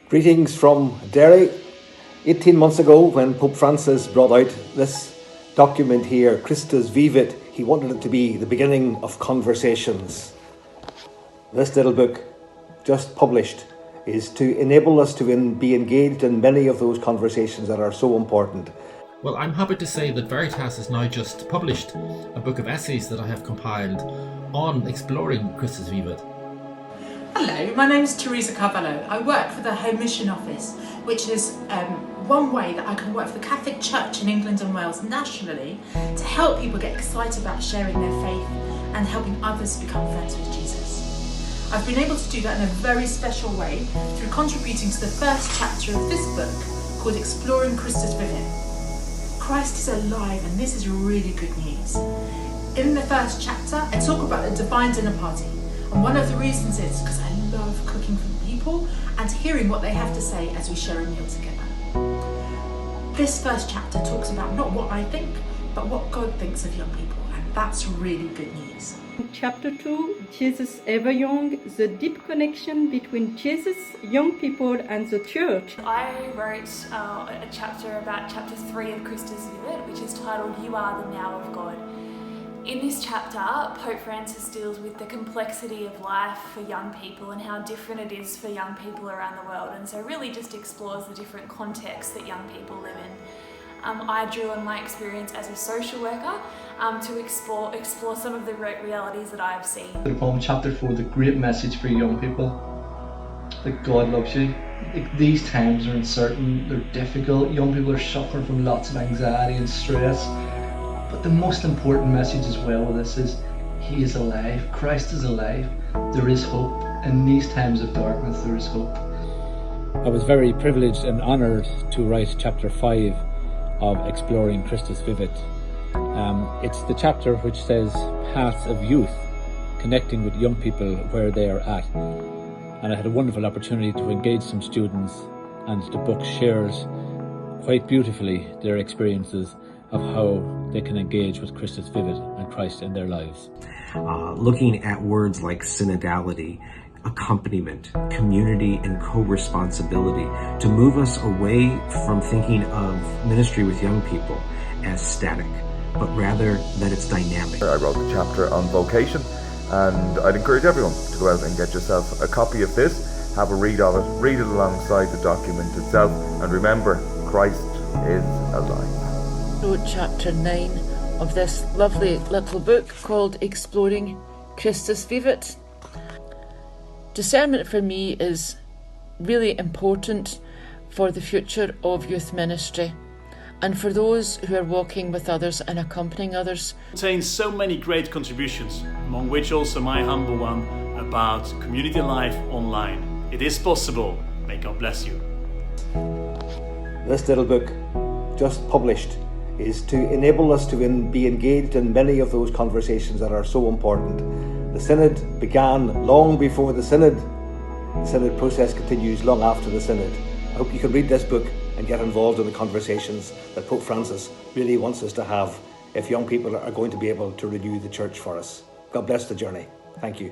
Greetings from Derry. 18 months ago, when Pope Francis brought out this document here, Christus Vivit, he wanted it to be the beginning of conversations. This little book, just published, is to enable us to be engaged in many of those conversations that are so important. Well, I'm happy to say that Veritas has now just published a book of essays that I have compiled on exploring Christus Vivit. Hello, my name is Teresa Carvalho. I work for the Home Mission Office, which is one way that I can work for the Catholic Church in England and Wales nationally to help people get excited about sharing their faith and helping others become friends with Jesus. I've been able to do that in a very special way through contributing to the first chapter of this book called Exploring Christus Vivit. Christ is alive, and this is really good news. In the first chapter, I talk about the divine dinner party. And one of the reasons is because I love cooking for people and hearing what they have to say as we share a meal together. This first chapter talks about not what I think, but what God thinks of young people, and that's really good news. Chapter 2, Jesus Ever Young, the deep connection between Jesus, young people and the church. I wrote a chapter about chapter 3 of Christus Vivit, which is titled You Are the Now of God. In this chapter, Pope Francis deals with the complexity of life for young people and how different it is for young people around the world, and so really just explores the different contexts that young people live in. I drew on my experience as a social worker to explore some of the realities that I have seen. From chapter 4, the great message for young people, that God loves you. These times are uncertain, they're difficult, young people are suffering from lots of anxiety and stress. But the most important message as well with this is He is alive, Christ is alive, there is hope. In these times of darkness there is hope. I was very privileged and honoured to write chapter 5 of Exploring Christus Vivit. It's the chapter which says paths of youth, connecting with young people where they are at. And I had a wonderful opportunity to engage some students, and the book shares quite beautifully their experiences of how they can engage with Christus Vivit and Christ in their lives. Looking at words like synodality, accompaniment, community, and co-responsibility to move us away from thinking of ministry with young people as static, but rather that it's dynamic. I wrote the chapter on vocation, and I'd encourage everyone to go out and get yourself a copy of this, have a read of it, read it alongside the document itself, and remember, Christ is alive. Wrote chapter 9 of this lovely little book called Exploring Christus Vivit. Discernment for me is really important for the future of youth ministry and for those who are walking with others and accompanying others. It contains so many great contributions, among which also my humble one about community life online. It is possible. May God bless you. This little book, just published, is to enable us to be engaged in many of those conversations that are so important. The Synod began long before the Synod. The Synod process continues long after the Synod. I hope you can read this book and get involved in the conversations that Pope Francis really wants us to have if young people are going to be able to renew the Church for us. God bless the journey. Thank you.